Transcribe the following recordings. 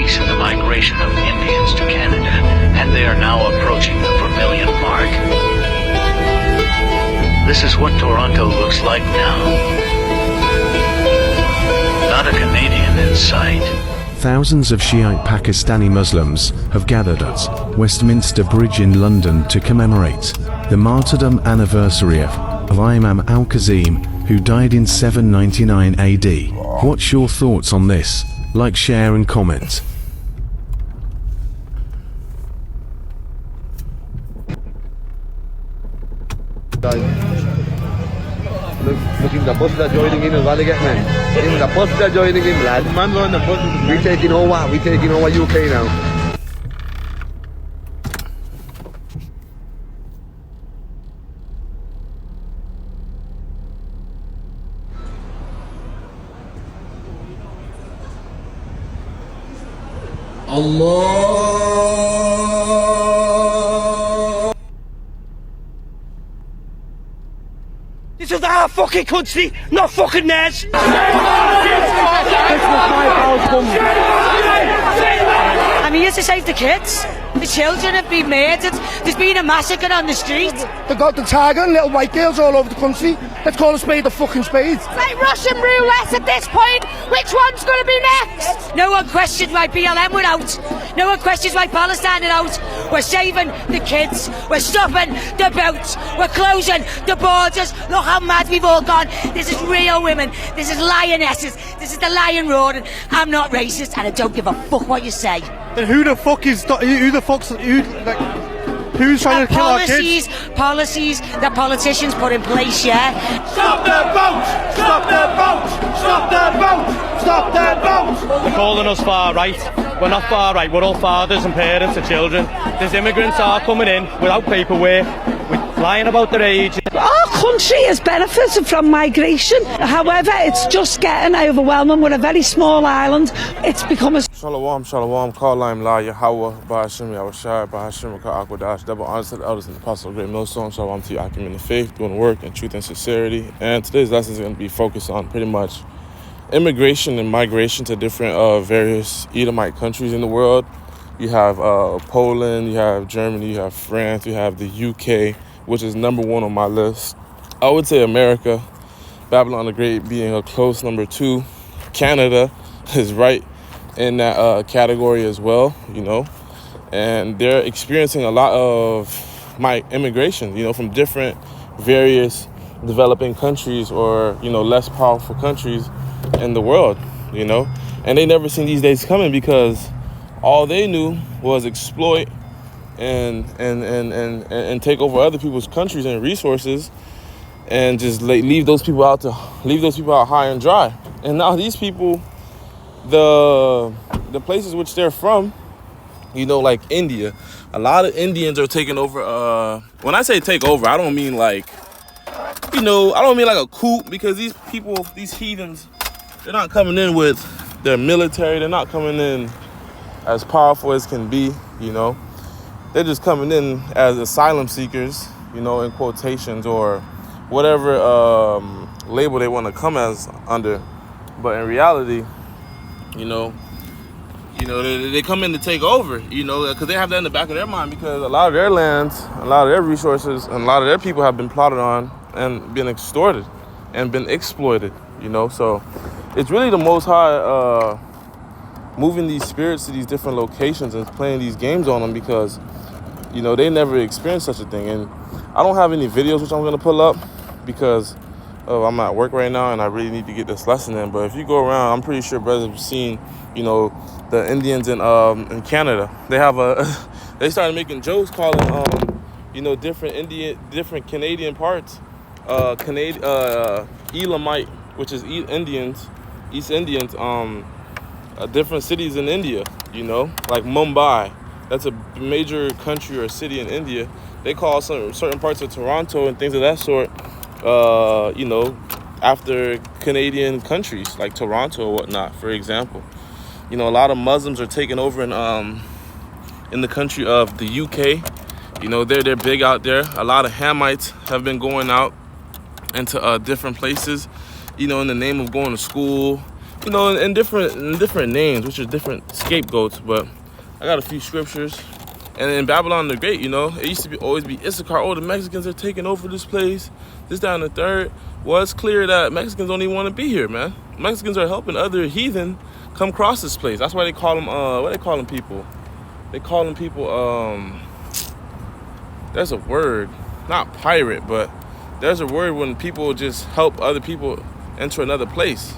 increase in the migration of Indians to Canada, and they are now approaching the vermilion mark. This is what Toronto looks like now. Not a Canadian in sight. Thousands of Shiite Pakistani Muslims have gathered at Westminster Bridge in London to commemorate the martyrdom anniversary of Imam al-Qassim, who died in 799 AD. What's your thoughts on this? Like, share and comment. Looking, the buses are joining in as well again, man. Even the buses are joining in, lad. Man's on the buses. We're taking over UK now. Allah. This is our fucking country, not fucking theirs. I'm here to save the kids. The children have been murdered. There's been a massacre on the street. They got the tiger and little white girls all over the country. Let's call a spade a fucking spade. It's like Russian roulette at this point. Which one's going to be next? No one questioned why BLM were out. No one questions why Palestine are out. We're saving the kids. We're stopping the boats. We're closing the borders. Look how mad we've all gone. This is real women. This is lionesses. This is the lion roaring. I'm not racist and I don't give a fuck what you say. Then who's trying to kill our kids? Policies that politicians put in place, yeah? Stop the boats! Stop the boats! Stop the boats! Stop the boats! They're calling us far right. We're not far right. We're all fathers and parents of children. There's immigrants are coming in without paperwork, lying about their age. Our country has benefited from migration. However, it's just getting overwhelming. We're a very small island. It's become a... Shalom, shalom, Karlaim La Yahweh, Bahashim Yahushai, Bahashim Akadash, double honors to the elders and the apostles of Great Millstone. Shalom to Yakim in the faith, doing work in truth and sincerity. And today's lesson is going to be focused on pretty much immigration and migration to different various Edomite countries in the world. You have Poland, you have Germany, you have France, you have the UK, which is number one on my list. I would say America, Babylon the Great being a close number two. Canada is right in that category as well, you know. And they're experiencing a lot of immigration, you know, from different various developing countries or, you know, less powerful countries in the world, you know. And they never seen these days coming because all they knew was exploit and take over other people's countries and resources and just leave those people out high and dry. And now these people, the places which they're from, you know, like India, a lot of Indians are taking over. When I say take over, I don't mean like, you know, I don't mean like a coup, because these people, these heathens, they're not coming in with their military. They're not coming in as powerful as can be, you know. They're just coming in as asylum seekers, you know, in quotations or whatever label they want to come as under. But in reality, you know, they come in to take over, you know, because they have that in the back of their mind, because a lot of their lands, a lot of their resources, and a lot of their people have been plotted on and been extorted and been exploited, you know. So it's really the Most High moving these spirits to these different locations and playing these games on them, because, you know, they never experienced such a thing. And I don't have any videos which I'm going to pull up because I'm at work right now and I really need to get this lesson in. But if you go around, I'm pretty sure brothers have seen, you know, the Indians in Canada. They have they started making jokes calling you know, different Canadian parts Elamite, which is East Indians, different cities in India, you know, like Mumbai. That's a major country or city in India. They call certain parts of Toronto and things of that sort, you know, after Canadian countries like Toronto or whatnot, for example. You know, a lot of Muslims are taking over in the country of the UK. You know, they're big out there. A lot of Hamites have been going out into different places, you know, in the name of going to school, you know, in different names, which are different scapegoats. But I got a few scriptures. And in Babylon the Great, you know, it used to always be Issachar. Oh, the Mexicans are taking over this place. This, that, and the third. Well, it's clear that Mexicans don't even want to be here, man. Mexicans are helping other heathen come across this place. That's why they call them, what they call them people? They call them people, there's a word, not pirate, but there's a word when people just help other people enter another place.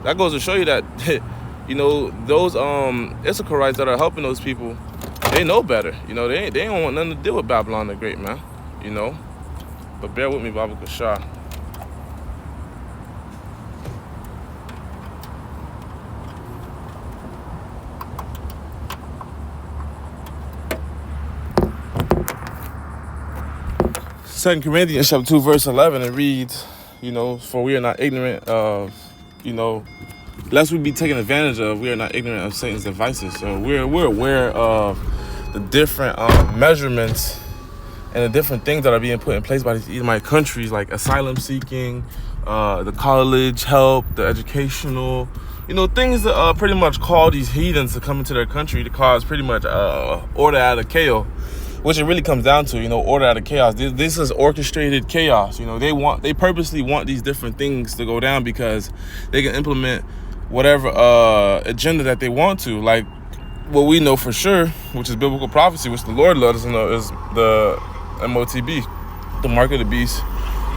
That goes to show you that, you know, those Issacharites that are helping those people, they know better. You know, they don't want nothing to do with Babylon the Great, man. You know? But bear with me, Baba Kashar. Second Corinthians chapter 2, verse 11, it reads, you know, for we are not ignorant of, you know, lest we be taken advantage of, we are not ignorant of Satan's devices. So we're aware of the different measurements and the different things that are being put in place by these Edomite countries, like asylum seeking, the college help, the educational, you know, things that pretty much call these heathens to come into their country to cause pretty much order out of chaos, which it really comes down to, you know, order out of chaos. This is orchestrated chaos. You know, they purposely want these different things to go down because they can implement whatever agenda that they want to. Like what we know for sure, which is biblical prophecy, which the Lord let us know, is the MOTB, the mark of the beast,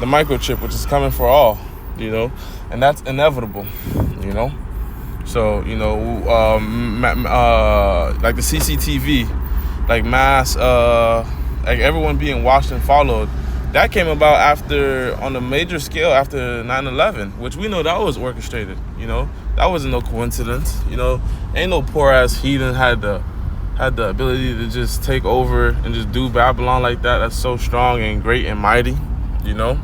the microchip, which is coming for all, you know, and that's inevitable, you know. So, you know, like the CCTV, like mass, like everyone being watched and followed, that came about after, on a major scale, after 9/11, which we know that was orchestrated, you know. That wasn't no coincidence, you know. Ain't no poor ass heathen had the ability to just take over and just do Babylon like that. That's so strong and great and mighty, you know.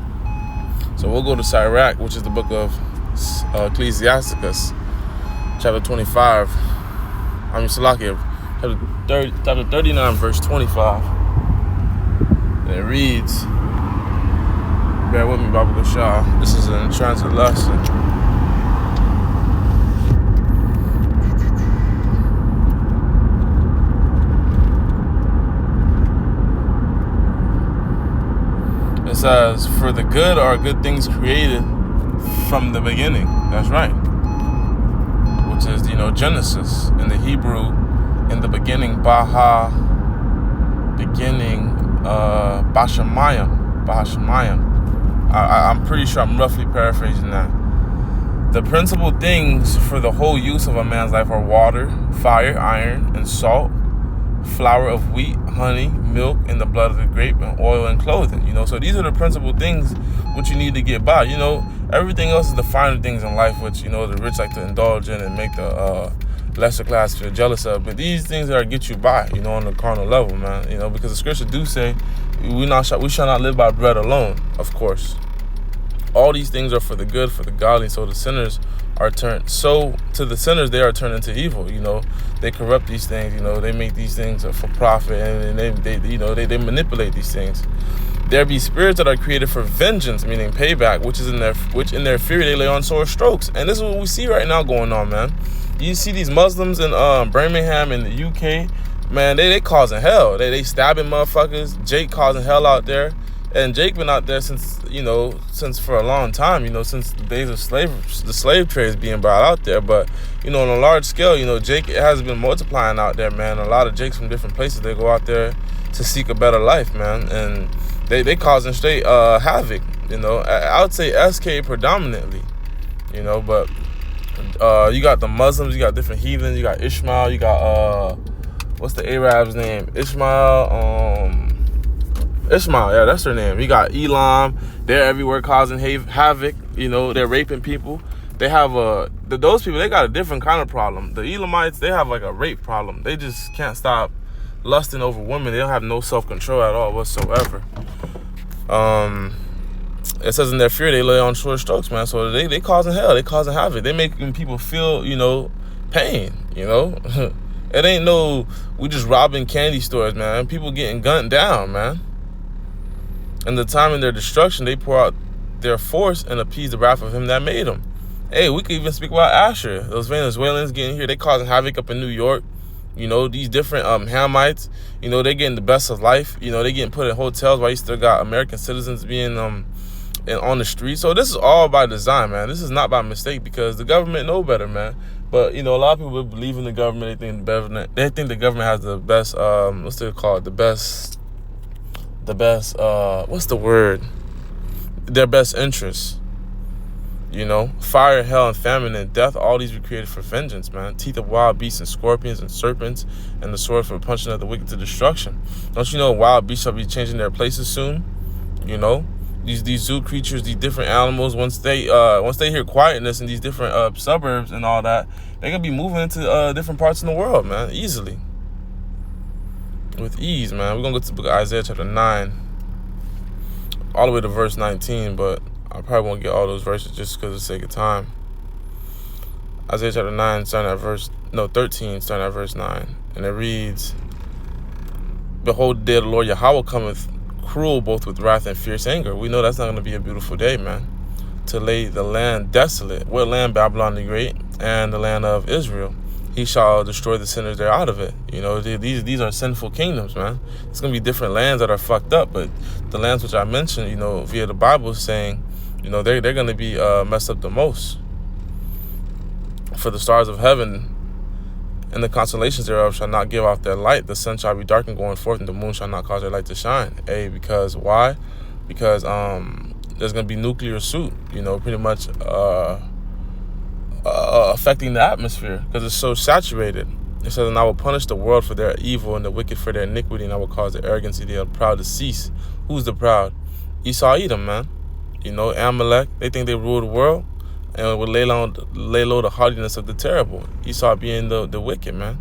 So we'll go to Sirach, which is the book of Ecclesiasticus, chapter 25. Salakia, chapter 39, verse 25. And it reads, bear with me, Baba Gashar. This is an transit lesson. It says, for the good are good things created from the beginning. That's right. Which is, you know, Genesis. In the Hebrew, in the beginning, Bashamayim. I'm pretty sure I'm roughly paraphrasing that. The principal things for the whole use of a man's life are water, fire, iron, and salt, flour of wheat, honey, milk, and the blood of the grape, and oil and clothing. You know, so these are the principal things which you need to get by. You know, everything else is the finer things in life, which, you know, the rich like to indulge in and make the lesser class feel jealous of. But these things that get you by, you know, on the carnal level, man. You know, because the scripture do say we shall not live by bread alone, of course. All these things are for the good, for the godly. So the sinners are turned. So to the sinners, they are turned into evil. You know, they corrupt these things. You know, they make these things for profit, and they manipulate these things. There be spirits that are created for vengeance, meaning payback, which in their fury they lay on sore strokes. And this is what we see right now going on, man. You see these Muslims in Birmingham in the UK, man. They causing hell. They stabbing motherfuckers. Jake causing hell out there. And Jake been out there since for a long time, you know, since the days of the slave trade is being brought out there. But, you know, on a large scale, you know, Jake has been multiplying out there, man. A lot of Jakes from different places, they go out there to seek a better life, man. And they causing straight havoc, you know. I would say SK predominantly, you know, but you got the Muslims, you got different heathens, you got Ishmael, you got, what's the Arab's name? Ishmael, yeah, that's their name. You got Elam. They're everywhere causing havoc. You know, they're raping people. They have those people, they got a different kind of problem. The Elamites, they have like a rape problem. They just can't stop lusting over women. They don't have no self-control at all whatsoever. It says in their fear, they lay on short strokes, man. So they causing hell. They causing havoc. They making people feel, you know, pain, you know. It ain't no, we just robbing candy stores, man. People getting gunned down, man. And the time in their destruction, they pour out their force and appease the wrath of him that made them. Hey, we could even speak about Asher. Those Venezuelans getting here, they causing havoc up in New York. You know, these different Hamites, you know, they getting the best of life. You know, they getting put in hotels while you still got American citizens being on the street. So this is all by design, man. This is not by mistake because the government know better, man. But, you know, a lot of people believe in the government. They think the government has the best, what's they call it? The best, what's the word? Their best interests. You know, fire, hell, and famine and death, all these were created for vengeance, man. Teeth of wild beasts and scorpions and serpents, and the sword for punching at the wicked to destruction. Don't you know wild beasts shall be changing their places soon? You know, these zoo creatures, these different animals, once they hear quietness in these different suburbs and all that, they're gonna be moving into different parts in the world, man, easily. With ease, man. We're gonna go to the book of Isaiah chapter 9, all the way to verse 19, but I probably won't get all those verses just because of the sake of time. Isaiah chapter 9, 13, starting at verse 9. And it reads, Behold, the day of the Lord Yahweh cometh cruel, both with wrath and fierce anger. We know that's not going to be a beautiful day, man. To lay the land desolate. What land? Babylon the Great and the land of Israel. He shall destroy the sinners there out of it. You know, these are sinful kingdoms, man. It's going to be different lands that are fucked up, but the lands which I mentioned, you know, via the Bible saying, you know, they're going to be messed up the most. For the stars of heaven and the constellations thereof shall not give off their light. The sun shall be darkened going forth, and the moon shall not cause their light to shine. Because why? Because there's going to be nuclear suit, you know, pretty much affecting the atmosphere because it's so saturated. It says, and I will punish the world for their evil and the wicked for their iniquity, and I will cause the arrogancy of the proud to cease. Who's the proud? Esau, Edom, man. You know, Amalek, they think they rule the world and will lay low the haughtiness of the terrible. Esau being the wicked, man.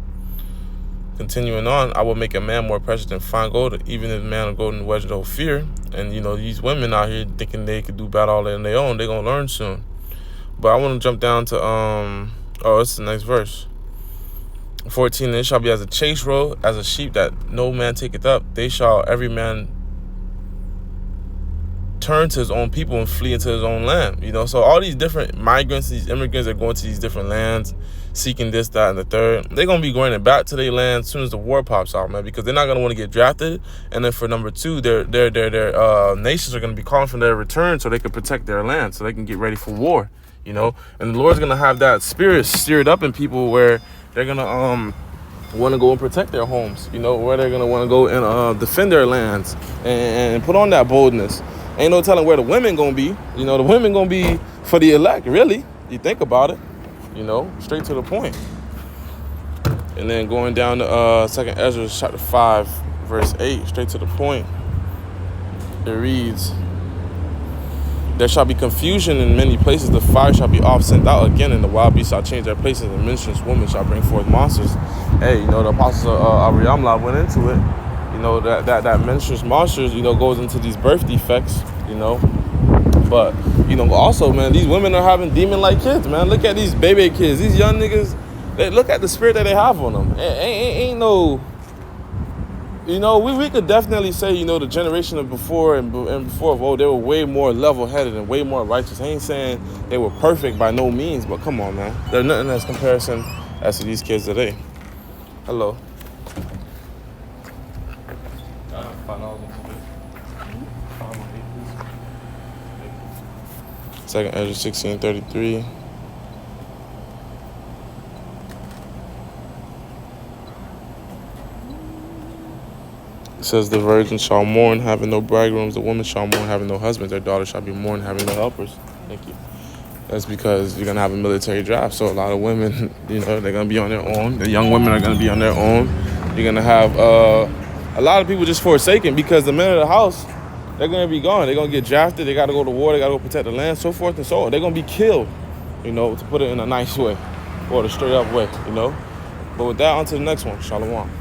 Continuing on, I will make a man more precious than fine gold, even if a man of golden wedge of fear. And, you know, these women out here thinking they could do battle all on their own, they're going to learn soon. But I want to jump down to, it's the next verse. 14, and it shall be as a chase road, as a sheep that no man taketh up. They shall every man turn to his own people and flee into his own land. You know, so all these different migrants, these immigrants are going to these different lands, seeking this, that, and the third. They're going to be going back to their land as soon as the war pops out, man, because they're not going to want to get drafted. And then for number two, their nations are going to be calling for their return so they can protect their land, so they can get ready for war, you know. And the Lord's going to have that spirit stirred up in people where they're going to want to go and protect their homes, you know, where they're going to want to go and defend their lands and put on that boldness. Ain't no telling where the women gonna be. You know, the women gonna be for the elect, really. You think about it, you know, straight to the point. And then going down to 2nd Ezra chapter 5, verse 8, straight to the point. It reads, there shall be confusion in many places. The fire shall be off sent out again, and the wild beasts shall change their places, and the menstruous woman shall bring forth monsters. Hey, you know, the apostles of Ariamla went into it. You know, that menstruous monsters, you know, goes into these birth defects, you know. But, you know, also, man, these women are having demon-like kids, man. Look at these baby kids. These young niggas, they look at the spirit that they have on them. Ain't no, you know, we could definitely say, you know, the generation of before and before of old, they were way more level-headed and way more righteous. I ain't saying they were perfect by no means, but come on, man. There's nothing as comparison as to these kids today. Hello. 2nd Ezra 16:33. It says, the virgin shall mourn, having no bridegrooms. The woman shall mourn, having no husband. Their daughter shall be mourned, having no helpers. Thank you. That's because you're going to have a military draft. So a lot of women, you know, they're going to be on their own. The young women are going to be on their own. You're going to have a lot of people just forsaken because the men of the house, they're going to be gone. They're going to get drafted. They got to go to war. They got to go protect the land, so forth and so on. They're going to be killed, you know, to put it in a nice way or the straight up way, you know. But with that, on to the next one. Shalom.